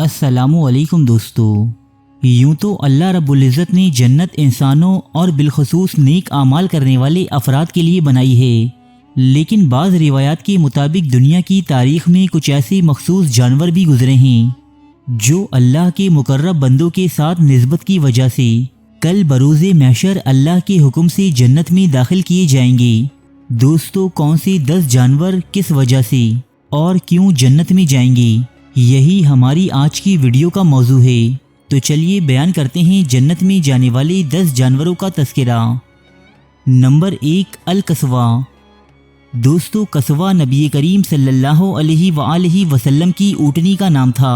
अस्सलामु अलैकुम दोस्तों। यूँ तो अल्लाह रब्बुल इज़्ज़त ने जन्नत इंसानों और बिलखसूस नेक आमाल करने वाले अफराद के लिए बनाई है, लेकिन बाज़ रिवायात के मुताबिक दुनिया की तारीख़ में कुछ ऐसे मखसूस जानवर भी गुजरे हैं जो अल्लाह के मुकर्रब बंदों के साथ निस्बत की वजह से कल बरोज़े महशर अल्लाह के हुक्म से जन्नत में दाखिल किए जाएंगे। दोस्तों, कौन से 10 जानवर किस वजह से और क्यों जन्नत में जाएंगे, यही हमारी आज की वीडियो का मौजू है। तो चलिए बयान करते हैं जन्नत में जाने वाले 10 जानवरों का तज़किरा। नंबर 1, अल कस्वा। दोस्तों, कस्वा नबी करीम सल्लल्लाहु अलैहि वसल्लम की ऊँटनी का नाम था।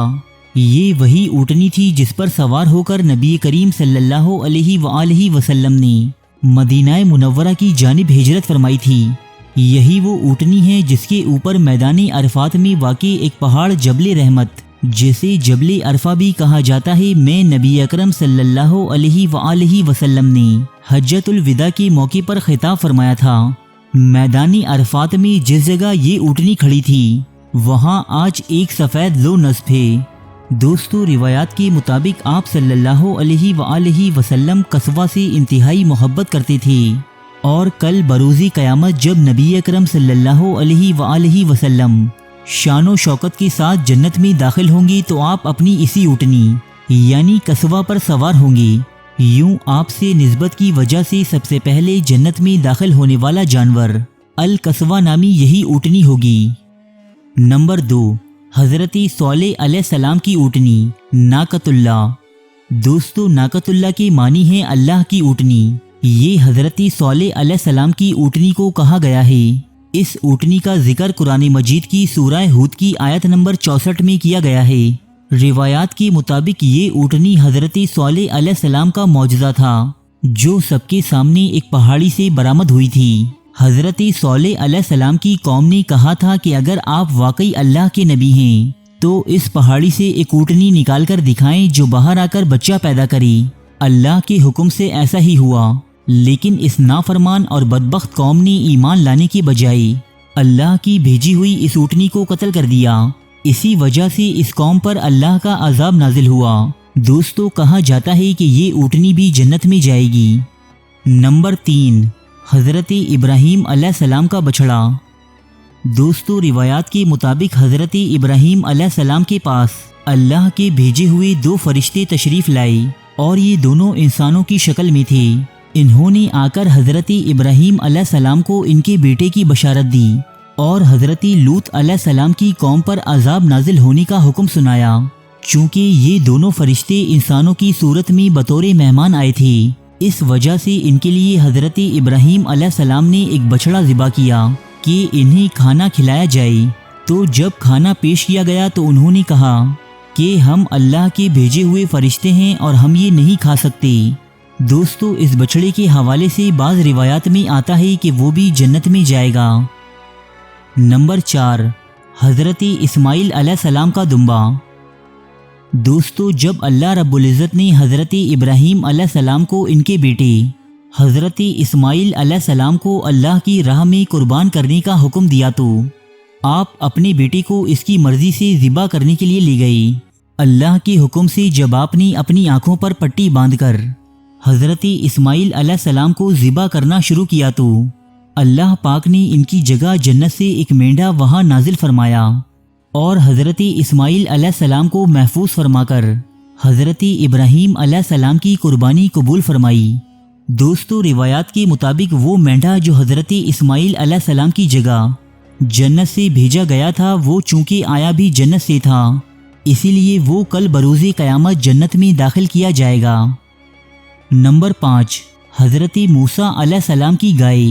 ये वही ऊँटनी थी जिस पर सवार होकर नबी करीम सल्लल्लाहु अलैहि वसल्लम ने मदीना मुनव्वरा की जानिब हिजरत फरमाई थी। यही वो ऊँटनी है जिसके ऊपर मैदानी अरफात में वाक़े एक पहाड़ जबले रहमत, जिसे जबले अरफा भी कहा जाता है, में नबी अकरम सल्लल्लाहु अलैहि वसल्लम ने हज्जतुल विदा के मौके पर खिताब फरमाया था। मैदानी अरफात में जिस जगह ये ऊँटनी खड़ी थी वहाँ आज एक सफ़ेद लो नस्ब है। दोस्तों, रिवायात के मुताबिक आप सल्लल्लाहु अलैहि वसल्लम कस्वा से इंतहाई मोहब्बत करते थे और कल बरोज़ी क़यामत जब नबी अकरम सल्लल्लाहु अलैहि वसल्लम शानो शौकत के साथ जन्नत में दाखिल होंगे तो आप अपनी इसी ऊँटनी यानी कस्वा पर सवार होंगे। यूँ आपसे निस्बत की वजह से सबसे पहले जन्नत में दाखिल होने वाला जानवर अल कस्वा नामी यही ऊँटनी होगी। नंबर 2, हज़रती सौलेह अलैहिस्सलाम की ऊँटनी नाकतुल्ला। दोस्तों, नाकतुल्ला के मानी है अल्लाह की ऊँटनी। ये हज़रती सौलेह अलैहिस्सलाम की ऊँटनी को कहा गया है। इस ऊँटनी का जिक्र कुरान मजीद की सूरह हूद की आयत नंबर 64 में किया गया है। रिवायात के मुताबिक ये ऊँटनी हज़रती सौलेह अलैहिस्सलाम का मौजज़ा था जो सबके सामने एक पहाड़ी से बरामद हुई थी। हज़रती सौलेह अलैहिस्सलाम की कौम ने कहा था कि अगर आप वाकई अल्लाह के नबी हैं तो इस पहाड़ी से एक ऊँटनी निकाल कर दिखाएं जो बाहर आकर बच्चा पैदा करे। अल्लाह के हुक्म से ऐसा ही हुआ, लेकिन इस नाफरमान और बदबख्त कौम ने ईमान लाने की बजाय अल्लाह की भेजी हुई इस ऊँटनी को कत्ल कर दिया। इसी वजह से इस कौम पर अल्लाह का अजाब नाजिल हुआ। दोस्तों, कहा जाता है कि ये ऊँटनी भी जन्नत में जाएगी। नंबर 3, हज़रत इब्राहीम अलैहिस्सलाम का बछड़ा। दोस्तों, रिवायात के मुताबिक हज़रत इब्राहीम अलैहिस्सलाम के पास अल्लाह के भेजे हुए 2 फरिश्ते तशरीफ़ लाए और ये दोनों इंसानों की शक्ल में थे। इन्होंने आकर हज़रत इब्राहीम अलैहिस्सलाम को इनके बेटे की बशारत दी और हज़रत लूत अलैहिस्सलाम की कौम पर अजाब नाजिल होने का हुक्म सुनाया। चूँकि ये दोनों फरिश्ते इंसानों की सूरत में बतौर मेहमान आए थे, इस वजह से इनके लिए हज़रत इब्राहीम अलैहिस्सलाम ने एक बछड़ा ज़िबा किया कि इन्हें खाना खिलाया जाए। तो जब खाना पेश किया गया तो उन्होंने कहा कि हम अल्लाह के भेजे हुए फरिश्ते हैं और हम ये नहीं खा सकते। दोस्तों, इस बछड़े के हवाले से बाज़ रिवायात में आता है कि वो भी जन्नत में जाएगा। नंबर 4, हज़रत इस्माइल अलैहिस्सलाम का दुम्बा। दोस्तों, जब अल्लाह रब्बुल इज़्ज़त ने हज़रत इब्राहीम अलैहिस्सलाम को इनके बेटे हज़रत इस्माइल अलैहिस्सलाम को अल्लाह की राह में कुर्बान करने का हुक्म दिया तो आप अपने बेटे को इसकी मर्ज़ी से ज़िबा करने के लिए ले गए। अल्लाह के हुक्म से जब आपने अपनी आँखों पर पट्टी बांधकर हज़रत इस्माइल अलैहिस्सलाम को ज़िबा करना शुरू किया तो अल्लाह पाक ने इनकी जगह जन्नत से एक मेंढा वहाँ नाजिल फरमाया और हज़रत इस्माइल अलैहिस्सलाम को महफूज फरमाकर हज़रत इब्राहीम अलैहिस्सलाम की कुर्बानी कबूल फरमाई। दोस्तों, रिवायात के मुताबिक वो मेंढा जो हज़रत इस्माइल अलैहिस्सलाम की जगह जन्नत से भेजा गया था, वो चूँकि आया भी जन्नत से था, इसीलिए वो कल बरोज़े क़यामत जन्नत में दाखिल किया जाएगा। नंबर 5, हज़रत मूसा अलैहिस्सलाम की गाय।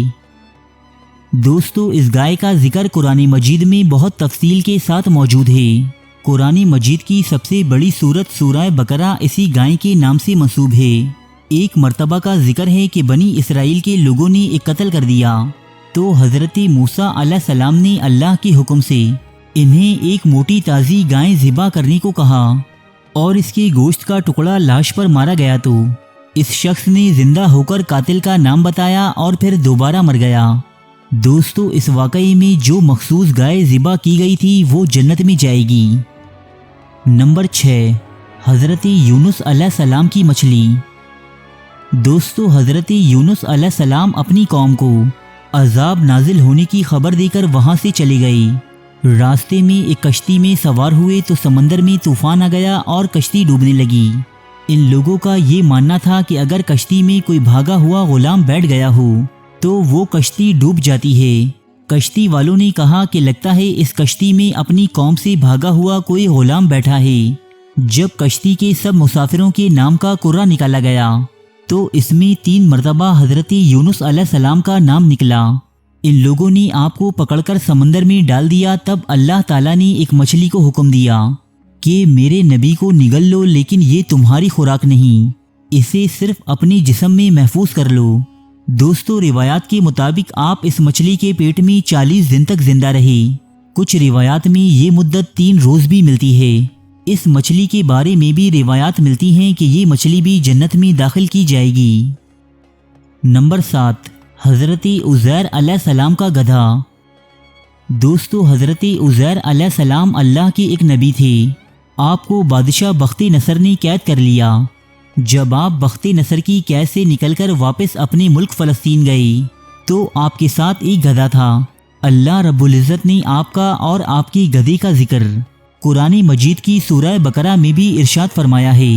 दोस्तों, इस गाय का जिक्र कुरान मजीद में बहुत तफसील के साथ मौजूद है। कुरान मजीद की सबसे बड़ी सूरत सूरह बकरा इसी गाय के नाम से मंसूब है। एक मर्तबा का जिक्र है कि बनी इसराइल के लोगों ने एक कत्ल कर दिया तो हज़रत मूसा अलैहिस्सलाम ने अल्लाह के हुक्म से इन्हें एक मोटी ताज़ी गाय ज़िबा करने को कहा और इसके गोश्त का टुकड़ा लाश पर मारा गया तो इस शख्स ने जिंदा होकर कातिल का नाम बताया और फिर दोबारा मर गया। दोस्तों, इस वाक़ये में जो मखसूस गाय ज़िबा की गई थी वो जन्नत में जाएगी। نمبر 6، حضرت یونس علیہ السلام کی مچھلی۔ دوستو، حضرت یونس علیہ السلام اپنی قوم کو عذاب نازل ہونے کی خبر دے کر وہاں سے چلے گئے۔ راستے میں ایک کشتی میں سوار ہوئے تو سمندر میں طوفان آ گیا اور کشتی ڈوبنے لگی۔ ان لوگوں کا یہ ماننا تھا کہ اگر کشتی میں کوئی بھاگا ہوا غلام بیٹھ گیا ہو تو وہ کشتی ڈوب جاتی ہے۔ کشتی والوں نے کہا کہ لگتا ہے اس کشتی میں اپنی قوم سے بھاگا ہوا کوئی غلام بیٹھا ہے۔ جب کشتی کے سب مسافروں کے نام کا قرعہ نکالا گیا تو اس میں 3 مرتبہ حضرت یونس علیہ السلام کا نام نکلا۔ ان لوگوں نے آپ کو پکڑ کر سمندر میں ڈال دیا۔ تب اللہ تعالیٰ نے ایک مچھلی کو حکم دیا کہ میرے نبی کو نگل لو، لیکن یہ تمہاری خوراک نہیں، اسے صرف اپنے جسم میں محفوظ کر لو۔ دوستو، روایات کے مطابق آپ اس مچھلی کے پیٹ میں 40 دن تک زندہ رہے۔ کچھ روایات میں یہ مدت 3 روز بھی ملتی ہے۔ اس مچھلی کے بارے میں بھی روایات ملتی ہیں کہ یہ مچھلی بھی جنت میں داخل کی جائے گی۔ نمبر 7، حضرت عزیر علیہ السلام کا گدھا۔ دوستو، حضرت عزیر علیہ السلام اللہ کے ایک نبی تھے۔ آپ کو بادشاہ بخت نصر نے قید کر لیا۔ جب آپ بخت نصر کی قید سے نکل کر واپس اپنے ملک فلسطین گئے تو آپ کے ساتھ ایک گدھا تھا۔ اللہ رب العزت نے آپ کا اور آپ کے گدھے کا ذکر قرآن مجید کی سورہ بقرہ میں بھی ارشاد فرمایا ہے۔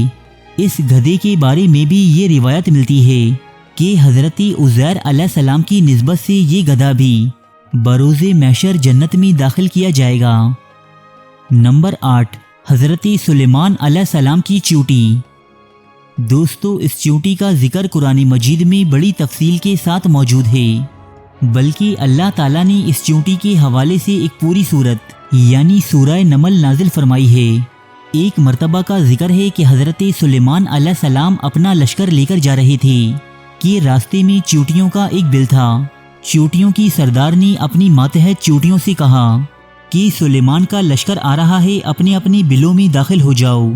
اس گدھے کے بارے میں بھی یہ روایت ملتی ہے کہ حضرت عزیر علیہ السلام کی نسبت سے یہ گدھا بھی بروز محشر جنت میں داخل کیا جائے گا۔ نمبر 8، حضرت سلیمان علیہ السلام کی چیونٹی۔ دوستو، اس چیونٹی کا ذکر قرآن مجید میں بڑی تفصیل کے ساتھ موجود ہے، بلکہ اللہ تعالیٰ نے اس چیونٹی کے حوالے سے ایک پوری سورت یعنی سورہ نمل نازل فرمائی ہے۔ ایک مرتبہ کا ذکر ہے کہ حضرت سلیمان علیہ السلام اپنا لشکر لے کر جا رہے تھے کہ راستے میں چیونٹیوں کا ایک بل تھا۔ چیونٹیوں کی سردار نے اپنی ماتحت چیونٹیوں سے کہا کہ سلیمان کا لشکر آ رہا ہے، اپنے اپنے بلوں میں داخل ہو جاؤ،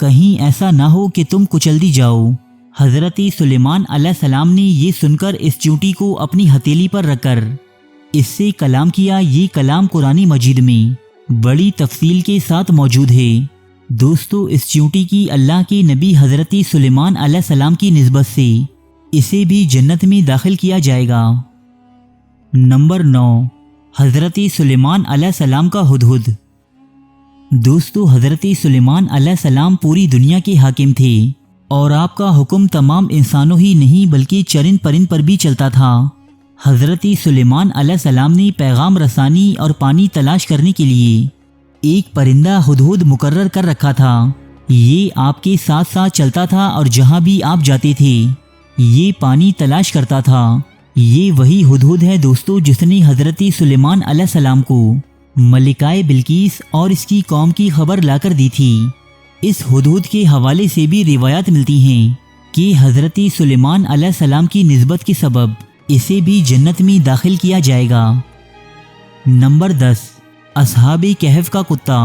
کہیں ایسا نہ ہو کہ تم کچل دی جاؤ۔ حضرت سلیمان علیہ السلام نے یہ سن کر اس چیونٹی کو اپنی ہتھیلی پر رکھ کر اس سے کلام کیا۔ یہ کلام قرآن مجید میں بڑی تفصیل کے ساتھ موجود ہے۔ دوستو، اس چیونٹی کی اللہ کے نبی حضرت سلیمان علیہ السلام کی نسبت سے اسے بھی جنت میں داخل کیا جائے گا۔ نمبر 9، حضرت سلیمان علیہ السلام کا ہدہد۔ دوستو، حضرت سلیمان علیہ السلام پوری دنیا کے حاکم تھے اور آپ کا حکم تمام انسانوں ہی نہیں بلکہ چرند پرند پر بھی چلتا تھا۔ حضرت سلیمان علیہ السلام نے پیغام رسانی اور پانی تلاش کرنے کے لیے ایک پرندہ ہدہد مقرر کر رکھا تھا۔ یہ آپ کے ساتھ ساتھ چلتا تھا اور جہاں بھی آپ جاتے تھے یہ پانی تلاش کرتا تھا۔ یہ وہی ہدہد ہے دوستو جس نے حضرت سلیمان علیہ السلام کو ملکہ بلقیس اور اس کی قوم کی خبر لا کر دی تھی۔ اس ہدہد کے حوالے سے بھی روایات ملتی ہیں کہ حضرت سلیمان علیہ السلام کی نسبت کے سبب اسے بھی جنت میں داخل کیا جائے گا۔ نمبر 10، اصحاب کہف کا کتا۔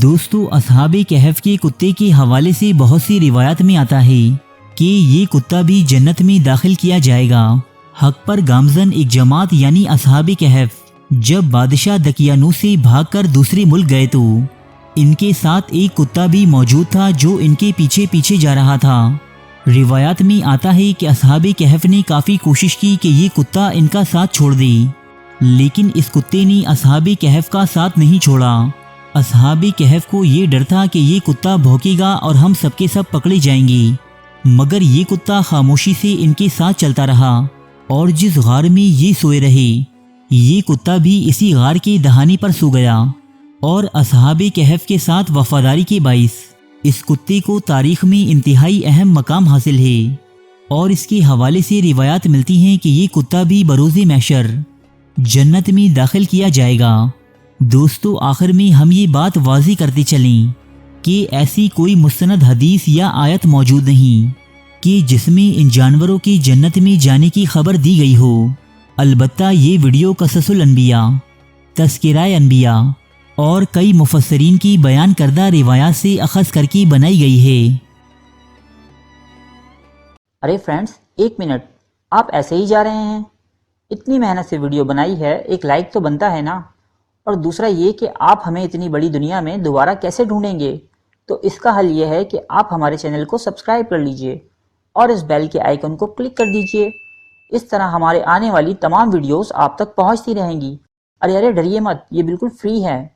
دوستو، اصحاب کہف کے کتے کے حوالے سے بہت سی روایات میں آتا ہے کہ یہ کتا بھی جنت میں داخل کیا جائے گا۔ حق پر گامزن ایک جماعت یعنی اصحاب کہف جب بادشاہ دقیانوس سے بھاگ کر دوسرے ملک گئے تو ان کے ساتھ ایک کتا بھی موجود تھا جو ان کے پیچھے پیچھے جا رہا تھا۔ روایات میں آتا ہے کہ اصحاب کہف نے کافی کوشش کی کہ یہ کتا ان کا ساتھ چھوڑ دے، لیکن اس کتے نے اصحاب کہف کا ساتھ نہیں چھوڑا۔ اصحاب کہف کو یہ ڈر تھا کہ یہ کتا بھونکے گا اور ہم سب کے سب پکڑے جائیں گے، مگر یہ کتا خاموشی سے ان کے ساتھ چلتا رہا اور جس غار میں یہ سوئے رہے یہ کتا بھی اسی غار کے دہانے پر سو گیا، اور اصحاب کہف کے ساتھ وفاداری کے باعث اس کتے کو تاریخ میں انتہائی اہم مقام حاصل ہے، اور اس کے حوالے سے روایات ملتی ہیں کہ یہ کتا بھی بروز محشر جنت میں داخل کیا جائے گا۔ دوستو، آخر میں ہم یہ بات واضح کرتے چلیں کہ ایسی کوئی مستند حدیث یا آیت موجود نہیں کہ جس میں ان جانوروں کی جنت میں جانے کی خبر دی گئی ہو۔ البتہ یہ ویڈیو قصص الانبیاء، تذکرہ انبیاء اور کئی مفسرین کی بیان کردہ روایات سے اخذ کر کے بنائی گئی ہے۔ ارے فرینڈز، 1 منٹ، آپ ایسے ہی جا رہے ہیں؟ اتنی محنت سے ویڈیو بنائی ہے، ایک لائک تو بنتا ہے نا؟ اور دوسرا یہ کہ آپ ہمیں اتنی بڑی دنیا میں دوبارہ کیسے ڈھونڈیں گے؟ تو اس کا حل یہ ہے کہ آپ ہمارے چینل کو سبسکرائب کر لیجئے اور اس بیل کے آئیکن کو کلک کر دیجئے۔ اس طرح ہمارے آنے والی تمام ویڈیوز آپ تک پہنچتی رہیں گی۔ ارے ڈریے مت، یہ بالکل فری ہے۔